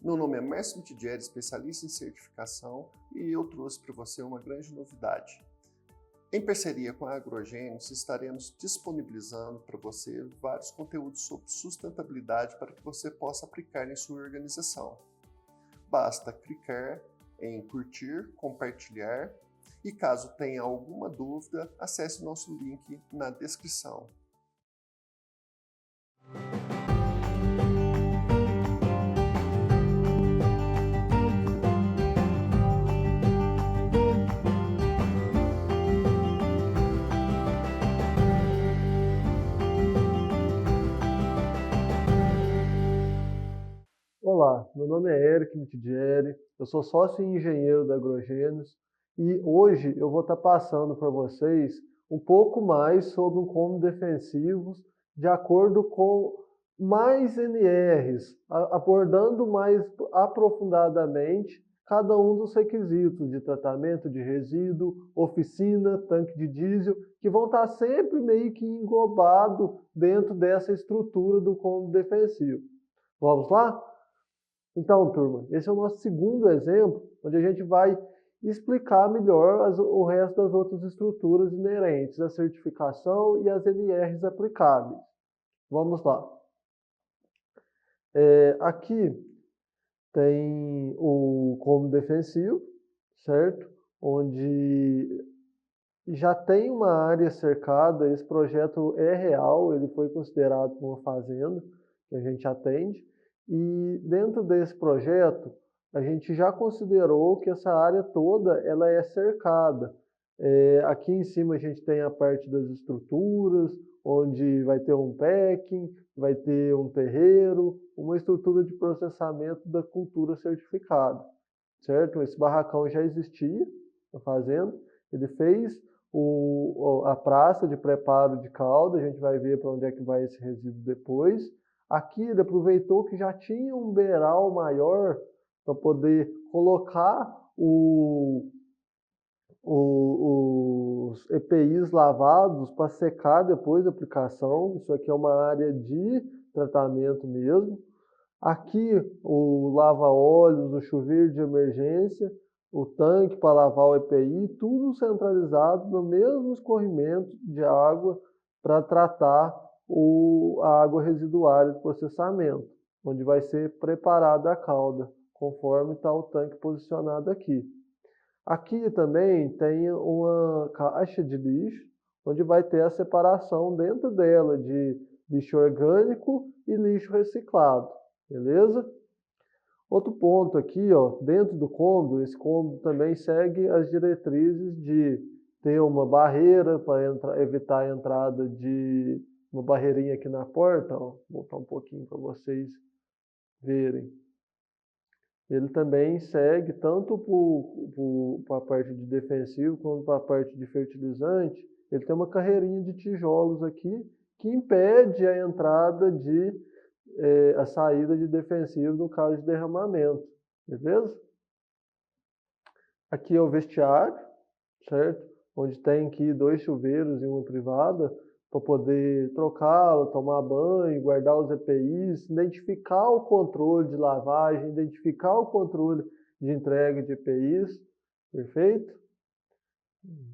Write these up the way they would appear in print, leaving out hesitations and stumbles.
Meu nome é Márcio Mitidieri, especialista em certificação, e eu trouxe para você uma grande novidade. Em parceria com a Agrogênios, estaremos disponibilizando para você vários conteúdos sobre sustentabilidade para que você possa aplicar em sua organização. Basta clicar em curtir, compartilhar e caso tenha alguma dúvida, acesse o nosso link na descrição. Olá, meu nome é Eric Mitidieri, eu sou sócio e engenheiro da Agrogênios e hoje eu vou estar passando para vocês um pouco mais sobre um cômodo defensivos de acordo com mais NRs, abordando mais aprofundadamente cada um dos requisitos de tratamento de resíduo, oficina, tanque de diesel, que vão estar sempre meio que englobado dentro dessa estrutura do cômodo defensivo. Vamos lá? Então, turma, esse é o nosso segundo exemplo, onde a gente vai explicar melhor o resto das outras estruturas inerentes à certificação e às NRs aplicáveis. Vamos lá. Aqui tem o cômodo defensivo, certo? Onde já tem uma área cercada, esse projeto é real, ele foi considerado uma fazenda que a gente atende. E dentro desse projeto, a gente já considerou que essa área toda ela é cercada. Aqui em cima a gente tem a parte das estruturas, onde vai ter um packing, vai ter um terreiro, uma estrutura de processamento da cultura certificada, certo? Esse barracão já existia na fazenda, ele fez a praça de preparo de calda, a gente vai ver para onde é que vai esse resíduo depois. Aqui ele aproveitou que já tinha um beiral maior para poder colocar os EPIs lavados para secar depois da aplicação. Isso aqui é uma área de tratamento mesmo. Aqui o lava-óleos, o chuveiro de emergência, o tanque para lavar o EPI, tudo centralizado no mesmo escorrimento de água para tratar a água residuária de processamento, onde vai ser preparada a calda, conforme está o tanque posicionado aqui. Aqui também tem uma caixa de lixo, onde vai ter a separação dentro dela de lixo orgânico e lixo reciclado, beleza? Outro ponto aqui, ó, dentro do cômodo, esse cômodo também segue as diretrizes de ter uma barreira para evitar a entrada de uma barreirinha aqui na porta, ó, vou voltar um pouquinho para vocês verem. Ele também segue tanto para a parte de defensivo quanto para a parte de fertilizante. Ele tem uma carreirinha de tijolos aqui que impede a entrada a saída de defensivo no caso de derramamento, beleza? Aqui é o vestiário, certo? Onde tem aqui 2 chuveiros e uma privada para poder trocá-la, tomar banho, guardar os EPIs, identificar o controle de lavagem, identificar o controle de entrega de EPIs, perfeito?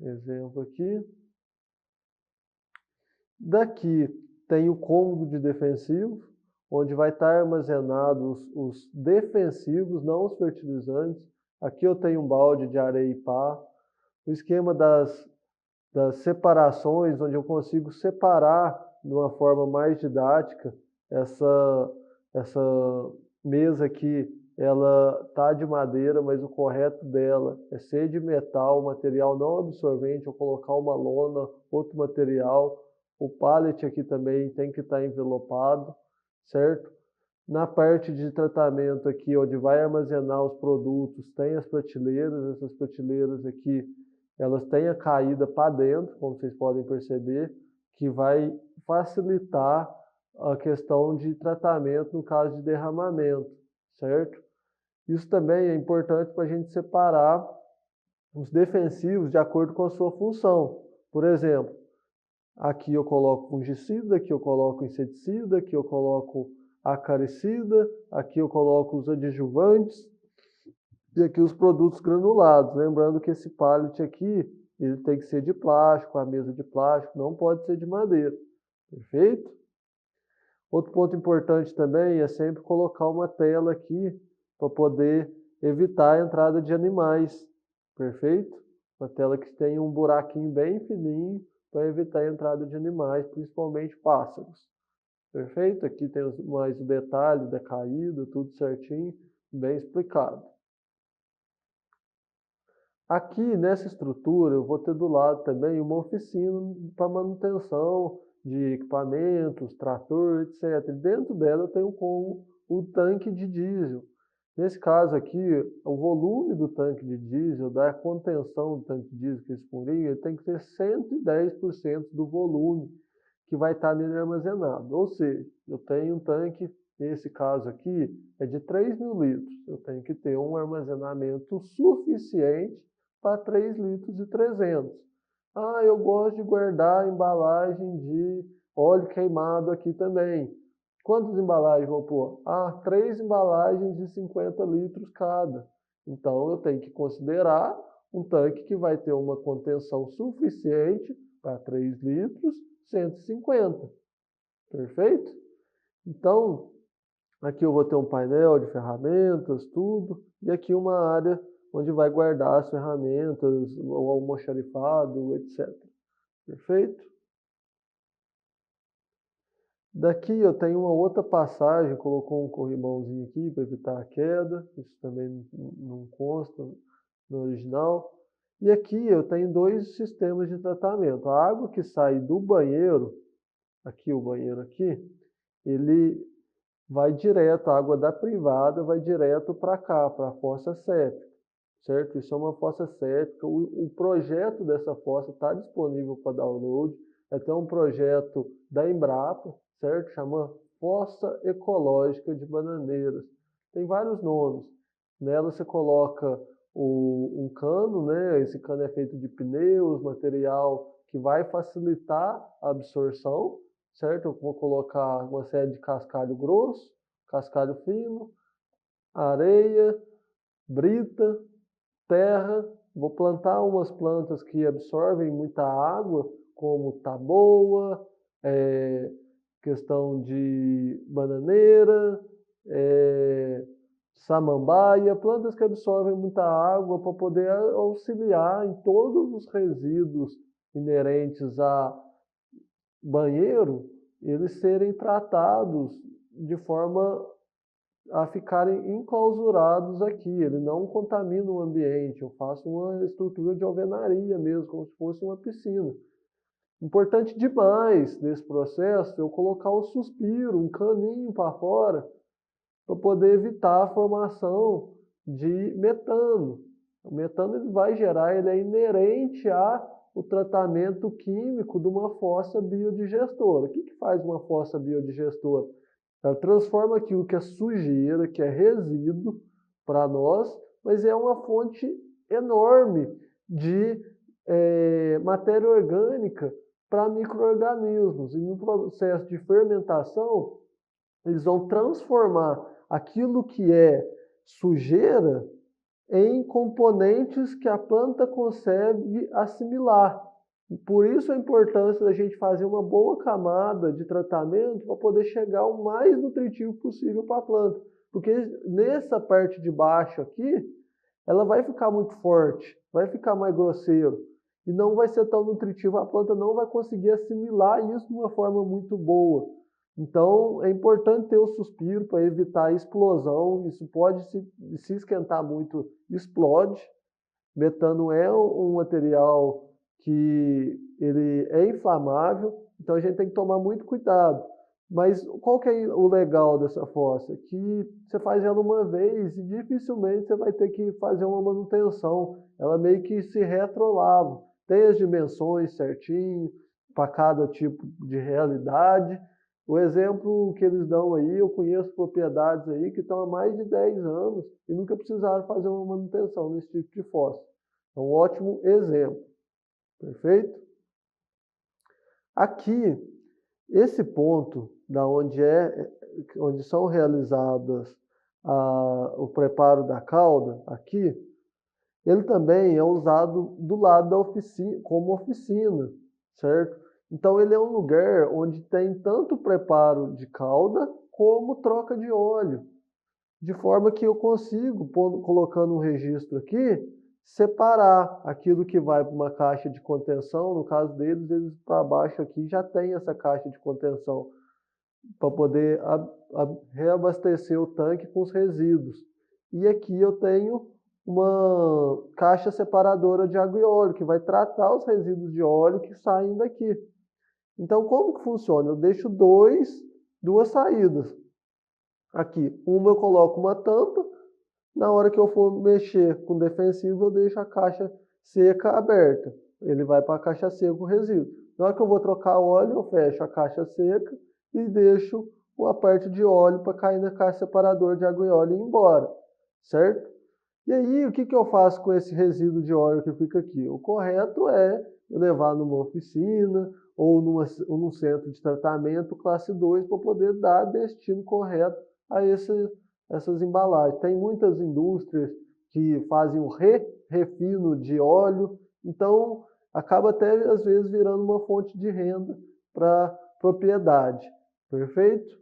Exemplo aqui. Daqui tem o cômodo de defensivo, onde vai estar armazenados os defensivos, não os fertilizantes. Aqui eu tenho um balde de areia e pá. O esquema das separações, onde eu consigo separar de uma forma mais didática. Essa mesa aqui, ela tá de madeira, mas o correto dela é ser de metal, material não absorvente, ou colocar uma lona, outro material. O pallet aqui também tem que estar envelopado, certo? Na parte de tratamento aqui, onde vai armazenar os produtos, tem as prateleiras. Essas prateleiras aqui, elas têm a caída para dentro, como vocês podem perceber, que vai facilitar a questão de tratamento no caso de derramamento, certo? Isso também é importante para a gente separar os defensivos de acordo com a sua função. Por exemplo, aqui eu coloco fungicida, aqui eu coloco inseticida, aqui eu coloco acaricida, aqui eu coloco os adjuvantes e aqui os produtos granulados. Lembrando que esse pallet aqui, ele tem que ser de plástico, a mesa de plástico, não pode ser de madeira. Perfeito? Outro ponto importante também é sempre colocar uma tela aqui para poder evitar a entrada de animais. Perfeito? Uma tela que tenha um buraquinho bem fininho para evitar a entrada de animais, principalmente pássaros. Perfeito? Aqui tem mais o detalhe da caída, tudo certinho, bem explicado. Aqui nessa estrutura eu vou ter do lado também uma oficina para manutenção de equipamentos, trator, etc. Dentro dela eu tenho como o tanque de diesel. Nesse caso aqui, o volume do tanque de diesel, da contenção do tanque de diesel, que é esse furinho, ele tem que ter 110% do volume que vai estar nele armazenado. Ou seja, eu tenho um tanque, nesse caso aqui, é de 3.000 litros. Eu tenho que ter um armazenamento suficiente para 3,3 litros. Ah, eu gosto de guardar embalagem de óleo queimado aqui também. Quantas embalagens vou pôr? Ah, 3 embalagens de 50 litros cada. Então, eu tenho que considerar um tanque que vai ter uma contenção suficiente para 3 litros, 150. Perfeito? Então, aqui eu vou ter um painel de ferramentas, tudo. E aqui uma área onde vai guardar as ferramentas, o almoxarifado, etc. Perfeito? Daqui eu tenho uma outra passagem, colocou um corrimãozinho aqui para evitar a queda, isso também não consta no original. E aqui eu tenho dois sistemas de tratamento. A água que sai do banheiro, aqui o banheiro aqui, ele vai direto, a água da privada vai direto para cá, para a fossa séptica, certo? Isso é uma fossa séptica. O projeto dessa fossa está disponível para download. É até um projeto da Embrapa, certo? Chama Fossa Ecológica de Bananeiras. Tem vários nomes. Nela você coloca um cano, né? Esse cano é feito de pneus, material que vai facilitar a absorção, certo? Eu vou colocar uma série de cascalho grosso, cascalho fino, areia, brita, terra. Vou plantar umas plantas que absorvem muita água, como taboa, questão de bananeira, samambaia, plantas que absorvem muita água para poder auxiliar em todos os resíduos inerentes a banheiro, eles serem tratados de forma a ficarem enclausurados aqui. Ele não contamina o ambiente. Eu faço uma estrutura de alvenaria mesmo, como se fosse uma piscina. Importante demais nesse processo eu colocar um suspiro, um caninho para fora, para poder evitar a formação de metano. O metano ele vai gerar, ele é inerente ao tratamento químico de uma fossa biodigestora. O que faz uma fossa biodigestora? Ela transforma aquilo que é sujeira, que é resíduo para nós, mas é uma fonte enorme de matéria orgânica para micro-organismos. E no processo de fermentação, eles vão transformar aquilo que é sujeira em componentes que a planta consegue assimilar. Por isso a importância da gente fazer uma boa camada de tratamento para poder chegar o mais nutritivo possível para a planta. Porque nessa parte de baixo aqui, ela vai ficar muito forte, vai ficar mais grosseiro e não vai ser tão nutritivo, a planta não vai conseguir assimilar isso de uma forma muito boa. Então, é importante ter o suspiro para evitar a explosão. Isso pode se esquentar muito, explode. Metano é um material que ele é inflamável, então a gente tem que tomar muito cuidado. Mas qual que é o legal dessa fossa? Que você faz ela uma vez e dificilmente você vai ter que fazer uma manutenção. Ela meio que se retrolava. Tem as dimensões certinho para cada tipo de realidade. O exemplo que eles dão aí, eu conheço propriedades aí que estão há mais de 10 anos e nunca precisaram fazer uma manutenção nesse tipo de fossa. É um ótimo exemplo. Perfeito? Aqui, esse ponto da onde onde são realizadas o preparo da calda, aqui, ele também é usado do lado da oficina, como oficina, certo? Então ele é um lugar onde tem tanto preparo de calda como troca de óleo, de forma que eu consigo, colocando um registro aqui, separar aquilo que vai para uma caixa de contenção. No caso deles, eles para baixo aqui já tem essa caixa de contenção para poder reabastecer o tanque com os resíduos. E aqui eu tenho uma caixa separadora de água e óleo, que vai tratar os resíduos de óleo que saem daqui. Então, como que funciona? Eu deixo duas saídas. Aqui, uma eu coloco uma tampa, na hora que eu for mexer com defensivo, eu deixo a caixa seca aberta. Ele vai para a caixa seca o resíduo. Na hora que eu vou trocar óleo, eu fecho a caixa seca e deixo a parte de óleo para cair na caixa separadora de água e óleo e ir embora, certo? E aí, o que eu faço com esse resíduo de óleo que fica aqui? O correto é eu levar numa oficina ou num centro de tratamento classe 2 para poder dar destino correto a essas embalagens. Tem muitas indústrias que fazem o refino de óleo, então acaba até às vezes virando uma fonte de renda para a propriedade. Perfeito?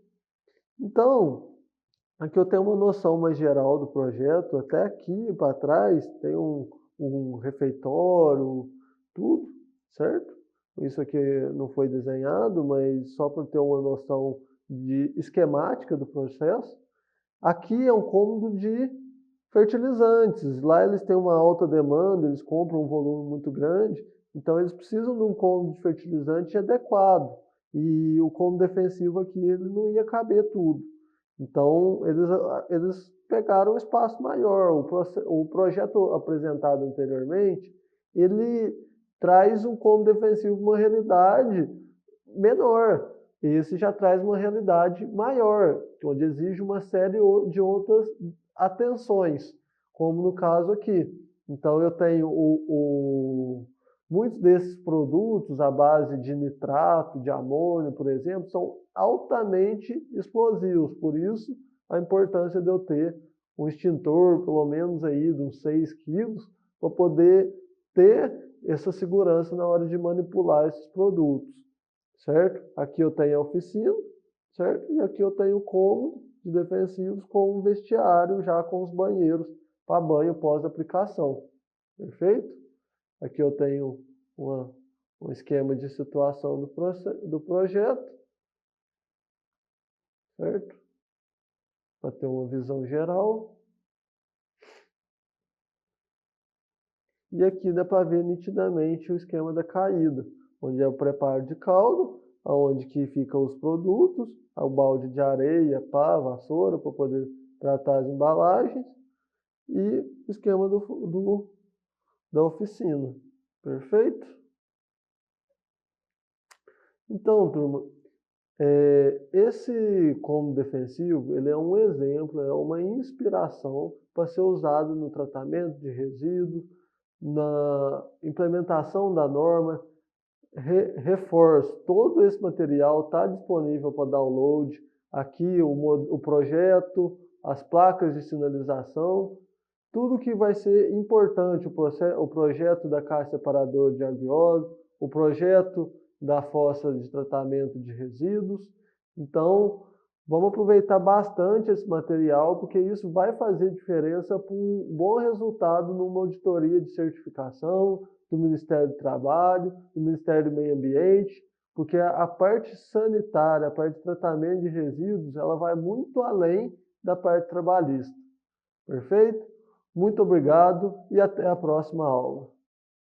Então, aqui eu tenho uma noção mais geral do projeto. Até aqui para trás tem um refeitório, tudo, certo? Isso aqui não foi desenhado, mas só para ter uma noção esquemática do processo. Aqui é um cômodo de fertilizantes. Lá eles têm uma alta demanda, eles compram um volume muito grande, então eles precisam de um cômodo de fertilizante adequado. E o cômodo defensivo aqui ele não ia caber tudo. Então eles pegaram um espaço maior. O projeto apresentado anteriormente, ele traz um cômodo defensivo uma realidade menor. Esse já traz uma realidade maior, onde exige uma série de outras atenções, como no caso aqui. Então eu tenho muitos desses produtos à base de nitrato, de amônio, por exemplo, são altamente explosivos. Por isso a importância de eu ter um extintor, pelo menos aí de uns 6 quilos, para poder ter essa segurança na hora de manipular esses produtos. Certo? Aqui eu tenho a oficina, certo? E aqui eu tenho o cômodo de defensivos com um vestiário já com os banheiros para banho pós-aplicação. Perfeito? Aqui eu tenho um esquema de situação do projeto, certo? Para ter uma visão geral. E aqui dá para ver nitidamente o esquema da caída, onde é o preparo de caldo, onde que ficam os produtos, o balde de areia, pá, vassoura, para poder tratar as embalagens, e o esquema da oficina. Perfeito? Então, turma, esse cômodo defensivo, ele é um exemplo, é uma inspiração para ser usado no tratamento de resíduos, na implementação da norma. Reforço, todo esse material está disponível para download. Aqui o projeto, as placas de sinalização, tudo que vai ser importante, o projeto da caixa separadora de água e óleo, o projeto da fossa de tratamento de resíduos. Então, vamos aproveitar bastante esse material, porque isso vai fazer diferença para um bom resultado numa auditoria de certificação do Ministério do Trabalho, do Ministério do Meio Ambiente, porque a parte sanitária, a parte de tratamento de resíduos, ela vai muito além da parte trabalhista. Perfeito? Muito obrigado e até a próxima aula.